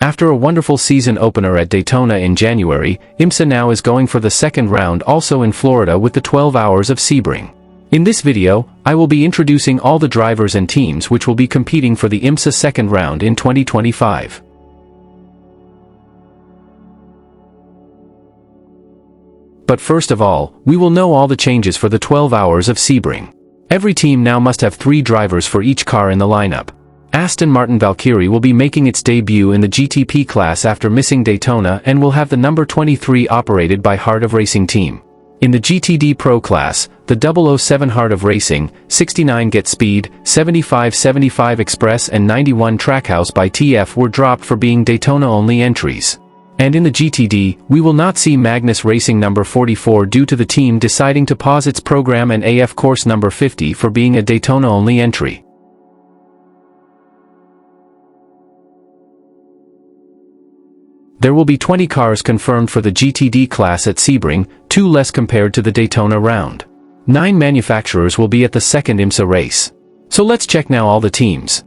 After a wonderful season opener at Daytona in January, IMSA now is going for the second round also in Florida with the 12 Hours of Sebring. In this video, I will be introducing all the drivers and teams which will be competing for the IMSA second round in 2025. But first of all, we will know all the changes for the 12 Hours of Sebring. Every team now must have 3 drivers for each car in the lineup. Aston Martin Valkyrie will be making its debut in the GTP class after missing Daytona and will have the number 23 operated by Heart of Racing team. In the GTD Pro class, the 007 Heart of Racing, 69 Get Speed, 75 Express and 91 Trackhouse by TF were dropped for being Daytona-only entries. And in the GTD, we will not see Magnus Racing number 44 due to the team deciding to pause its program and AF course number 50 for being a Daytona-only entry. There will be 20 cars confirmed for the GTD class at Sebring, 2 less compared to the Daytona round. 9 manufacturers will be at the second IMSA race. So let's check now all the teams.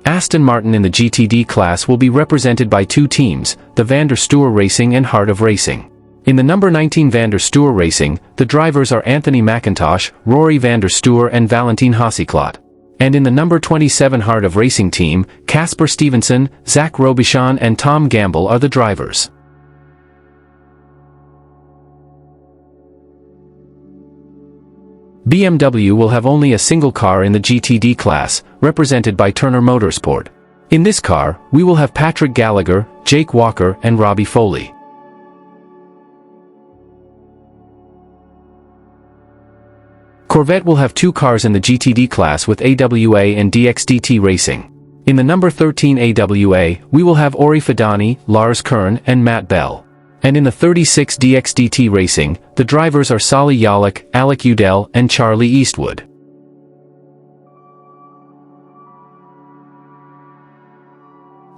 Aston Martin in the GTD class will be represented by 2 teams, the Van der Steur Racing and Heart of Racing. In the number 19 Van der Steur Racing, the drivers are Anthony McIntosh, Rory van der Steur and Valentin Haseklot. And in the number 27 Heart of Racing team, Casper Stevenson, Zach Robichon and Tom Gamble are the drivers. BMW will have only a single car in the GTD class, represented by Turner Motorsport. In this car, we will have Patrick Gallagher, Jake Walker and Robbie Foley. Corvette will have 2 cars in the GTD class with AWA and DXDT Racing. In the number 13 AWA, we will have Ori Fidani, Lars Kern and Matt Bell. And in the 36 DXDT Racing, the drivers are Sally Yalik, Alec Udell and Charlie Eastwood.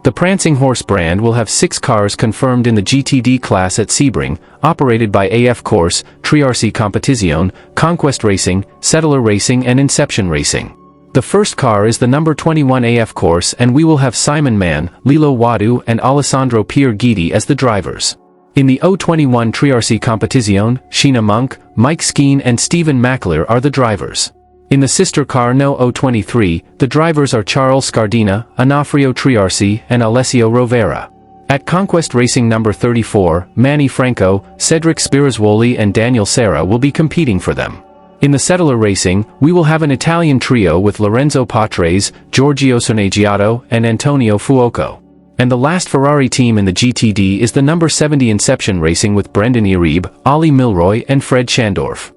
The Prancing Horse brand will have 6 cars confirmed in the GTD class at Sebring, operated by AF Course, Triarcy Competizione, Conquest Racing, Settler Racing and Inception Racing. The first car is the number 21 AF Course and we will have Simon Mann, Lilo Wadu and Alessandro Pierre Guidi as the drivers. In the 021 Triarcy Competizione, Sheena Monk, Mike Skeen and Stephen McAleer are the drivers. In the sister car No. 023, the drivers are Charles Scardina, Onofrio Triarcy and Alessio Rovera. At Conquest Racing number 34, Manny Franco, Cedric Spirituoli and Daniel Serra will be competing for them. In the Settler Racing, we will have an Italian trio with Lorenzo Patrese, Giorgio Sonegiato and Antonio Fuoco. And the last Ferrari team in the GTD is the number 70 Inception Racing with Brendan Iribe, Ollie Milroy and Fred Schandorf.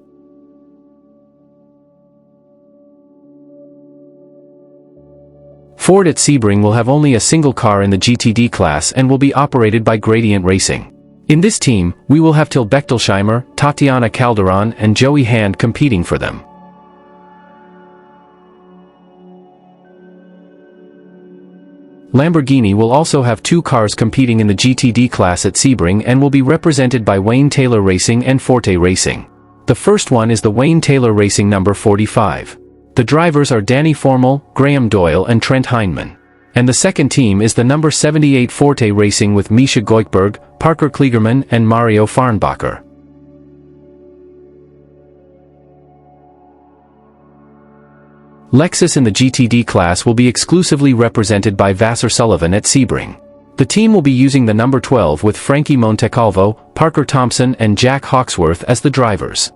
Ford at Sebring will have only a single car in the GTD class and will be operated by Gradient Racing. In this team, we will have Till Bechtelsheimer, Tatiana Calderon and Joey Hand competing for them. Lamborghini will also have 2 cars competing in the GTD class at Sebring and will be represented by Wayne Taylor Racing and Forte Racing. The first one is the Wayne Taylor Racing number 45. The drivers are Danny Formal, Graham Doyle and Trent Heineman. And the second team is the number 78 Forte Racing with Misha Goikberg, Parker Kligerman and Mario Farnbacher. Lexus in the GTD class will be exclusively represented by Vassar Sullivan at Sebring. The team will be using the number 12 with Frankie Montecalvo, Parker Thompson and Jack Hawksworth as the drivers.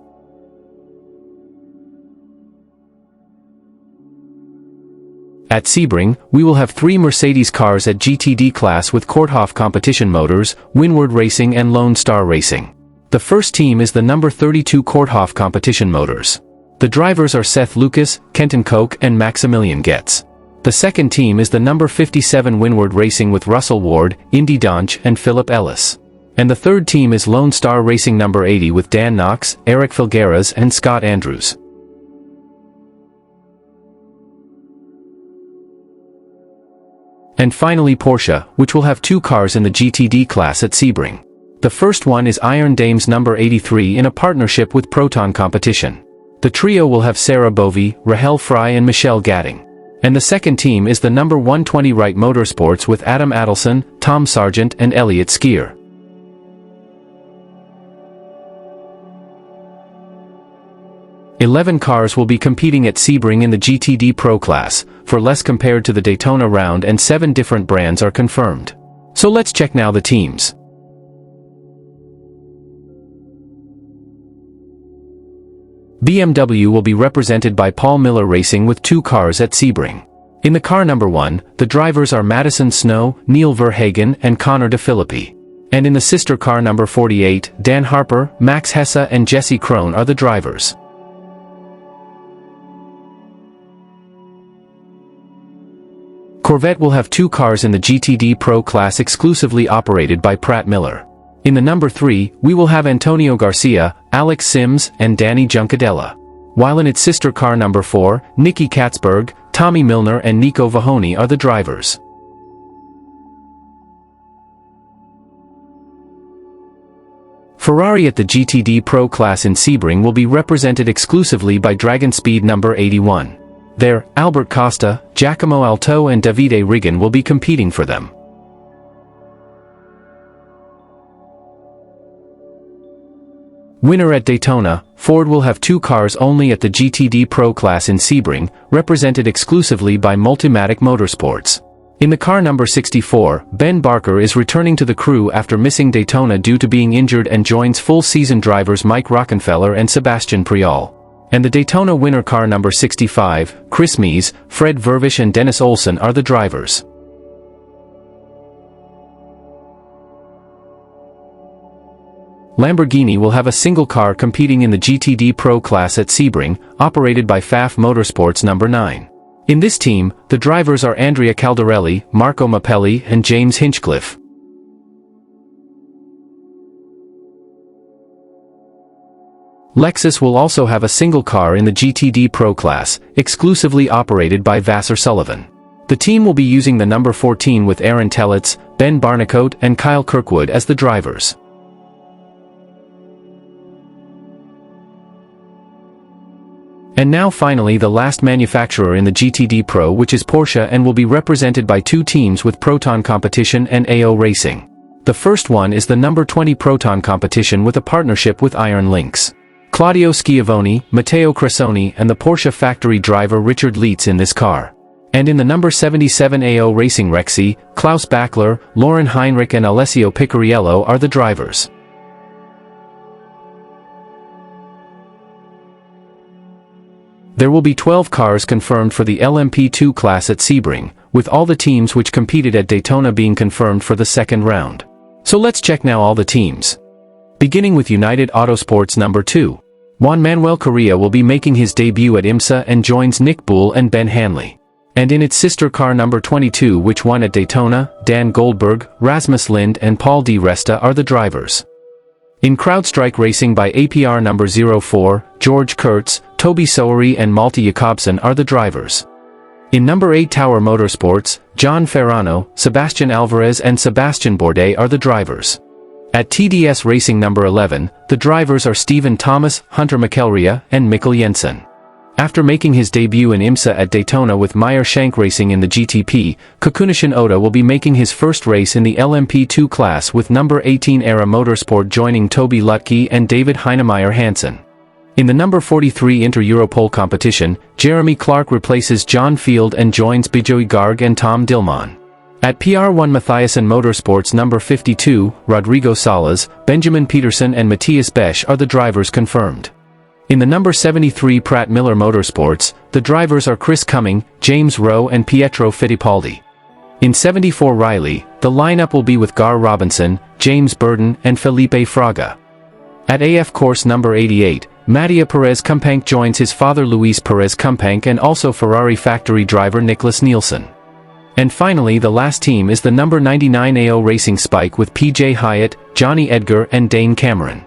At Sebring, we will have 3 Mercedes cars at GTD class with Korthoff Competition Motors, Windward Racing and Lone Star Racing. The first team is the number 32 Korthoff Competition Motors. The drivers are Seth Lucas, Kenton Koch and Maximilian Getz. The second team is the number 57 Windward Racing with Russell Ward, Indy Donch and Philip Ellis. And the third team is Lone Star Racing number 80 with Dan Knox, Eric Filgueras and Scott Andrews. And finally Porsche, which will have 2 cars in the GTD class at Sebring. The first one is Iron Dames number 83 in a partnership with Proton Competition. The trio will have Sarah Bovey, Rahel Fry and Michelle Gadding. And the second team is the number 120 Wright Motorsports with Adam Adelson, Tom Sargent and Elliott Skier. "11 cars will be competing at Sebring in the GTD Pro class, for less compared to the Daytona round, and 7 different brands are confirmed. So let's check now the teams. BMW will be represented by Paul Miller Racing with 2 cars at Sebring. In the car number 1, the drivers are Madison Snow, Neil Verhagen and Connor DeFilippi. And in the sister car number 48, Dan Harper, Max Hesse and Jesse Krohn are the drivers. Corvette will have 2 cars in the GTD Pro class exclusively operated by Pratt Miller. In the number 3, we will have Antonio Garcia, Alex Sims, and Danny Juncadella. While in its sister car number 4, Nicky Katzberg, Tommy Milner and Nico Vahoni are the drivers. Ferrari at the GTD Pro class in Sebring will be represented exclusively by Dragon Speed number 81. There, Albert Costa, Giacomo Alto and Davide Rigan will be competing for them. Winner at Daytona, Ford will have 2 cars only at the GTD Pro class in Sebring, represented exclusively by Multimatic Motorsports. In the car number 64, Ben Barker is returning to the crew after missing Daytona due to being injured and joins full-season drivers Mike Rockenfeller and Sebastian Priol. And the Daytona winner car number 65, Chris Mies, Fred Vervish and Dennis Olsen are the drivers. Lamborghini will have a single car competing in the GTD Pro class at Sebring, operated by FAF Motorsports number 9. In this team, the drivers are Andrea Caldarelli, Marco Mappelli and James Hinchcliffe. Lexus will also have a single car in the GTD Pro class, exclusively operated by Vassar Sullivan. The team will be using the number 14 with Aaron Tellitz, Ben Barnicoat and Kyle Kirkwood as the drivers. And now finally the last manufacturer in the GTD Pro, which is Porsche, and will be represented by 2 teams with Proton Competition and AO Racing. The first one is the number 20 Proton Competition with a partnership with Iron Lynx. Claudio Schiavone, Matteo Cressoni and the Porsche factory driver Richard Lietz in this car. And in the number 77 AO Racing Rexy, Klaus Bachler, Lauren Heinrich and Alessio Picariello are the drivers. There will be 12 cars confirmed for the LMP2 class at Sebring, with all the teams which competed at Daytona being confirmed for the second round. So let's check now all the teams. Beginning with United Autosports number 2. Juan Manuel Correa will be making his debut at IMSA and joins Nick Bull and Ben Hanley. And in its sister car number 22, which won at Daytona, Dan Goldberg, Rasmus Lind and Paul Di Resta are the drivers. In CrowdStrike Racing by APR number 04, George Kurtz, Toby Sowery and Malte Jakobsen are the drivers. In number 8 Tower Motorsports, John Ferrano, Sebastian Alvarez and Sebastian Bourdais are the drivers. At TDS Racing number 11, the drivers are Stephen Thomas, Hunter McElrea and Mikkel Jensen. After making his debut in IMSA at Daytona with Meyer Shank Racing in the GTP, Kakunishin Oda will be making his first race in the LMP2 class with number 18 Era Motorsport joining Toby Lutke and David Heinemeier Hansen. In the number 43 Inter-Europol competition, Jeremy Clark replaces John Field and joins Bijoy Garg and Tom Dillman. At PR1 Mathiasen Motorsports number 52, Rodrigo Salas, Benjamin Peterson and Matthias Besch are the drivers confirmed. In the number 73 Pratt Miller Motorsports, the drivers are Chris Cumming, James Rowe and Pietro Fittipaldi. In 74 Riley, the lineup will be with Gar Robinson, James Burden and Felipe Fraga. At AF course number 88, Mattia Perez Kumpank joins his father Luis Perez Kumpank and also Ferrari factory driver Nicholas Nielsen. And finally the last team is the number 99 AO Racing Spike with PJ Hyatt, Johnny Edgar and Dane Cameron.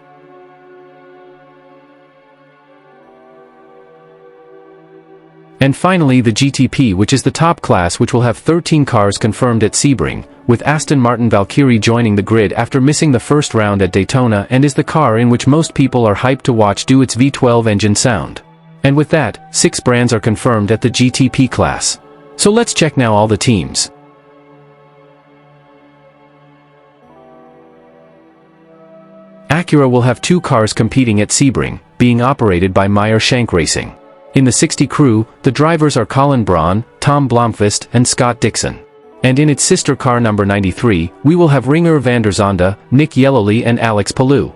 And finally the GTP, which is the top class, which will have 13 cars confirmed at Sebring, with Aston Martin Valkyrie joining the grid after missing the first round at Daytona and is the car in which most people are hyped to watch due its V12 engine sound. And with that, 6 brands are confirmed at the GTP class. So let's check now all the teams. Acura will have 2 cars competing at Sebring, being operated by Meyer-Shank Racing. In the 60 crew, the drivers are Colin Braun, Tom Blomqvist, and Scott Dixon. And in its sister car number 93, we will have Ringer van der Zonde, Nick Yellowly and Alex Palou.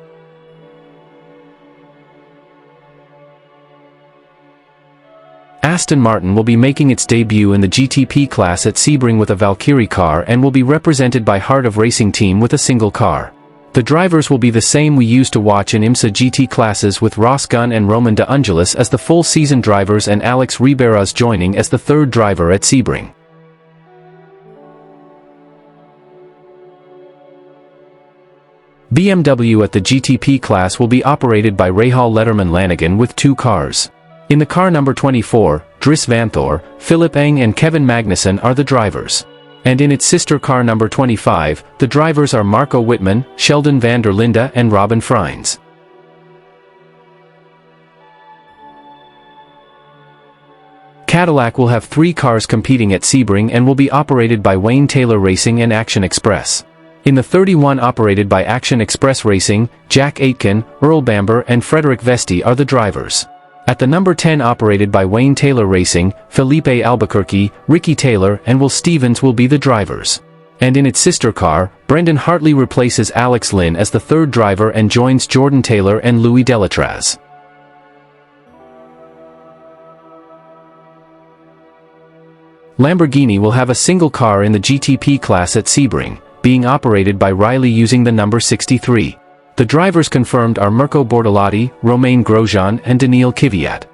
Aston Martin will be making its debut in the GTP class at Sebring with a Valkyrie car and will be represented by Heart of Racing team with a single car. The drivers will be the same we used to watch in IMSA GT classes, with Ross Gunn and Roman de Angelis as the full-season drivers and Alex Riberas joining as the third driver at Sebring. BMW at the GTP class will be operated by Rahal Letterman Lanigan with 2 cars. In the car number 24, Dries Vanthoor, Philip Eng and Kevin Magnussen are the drivers. And in its sister car number 25, the drivers are Marco Wittmann, Sheldon van der Linde and Robin Freins. Cadillac will have 3 cars competing at Sebring and will be operated by Wayne Taylor Racing and Action Express. In the 31 operated by Action Express Racing, Jack Aitken, Earl Bamber and Frederick Vesti are the drivers. At the number 10 operated by Wayne Taylor Racing, Felipe Albuquerque, Ricky Taylor and Will Stevens will be the drivers. And in its sister car, Brendan Hartley replaces Alex Lynn as the third driver and joins Jordan Taylor and Louis Delatraz. Lamborghini will have a single car in the GTP class at Sebring, being operated by Riley using the number 63. The drivers confirmed are Mirko Bortolotti, Romain Grosjean and Daniil Kvyat.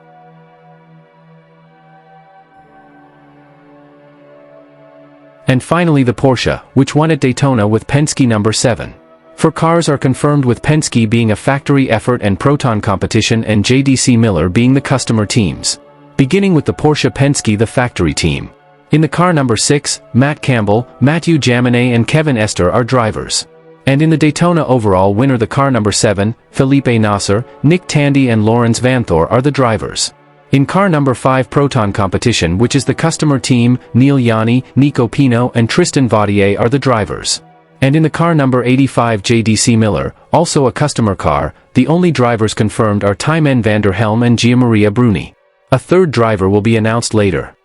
And finally the Porsche, which won at Daytona with Penske number 7. 4 cars are confirmed, with Penske being a factory effort and Proton competition and JDC Miller being the customer teams. Beginning with the Porsche Penske, the factory team. In the car number 6, Matt Campbell, Mathieu Jaminet and Kevin Estre are drivers. And in the Daytona overall winner, the car number 7, Felipe Nasser, Nick Tandy and Lawrence Vanthoor are the drivers. In car number 5 Proton competition, which is the customer team, Neil Yanni, Nico Pino and Tristan Vaudier are the drivers. And in the car number 85 JDC Miller, also a customer car, the only drivers confirmed are Thymen van der Helm and Gianmaria Bruni. A third driver will be announced later.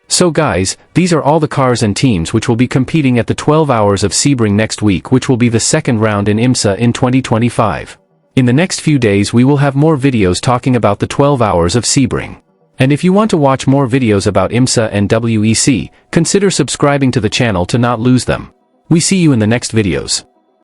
So guys, these are all the cars and teams which will be competing at the 12 Hours of Sebring next week, which will be the second round in IMSA in 2025. In the next few days we will have more videos talking about the 12 Hours of Sebring. And if you want to watch more videos about IMSA and WEC, consider subscribing to the channel to not lose them. We see you in the next videos.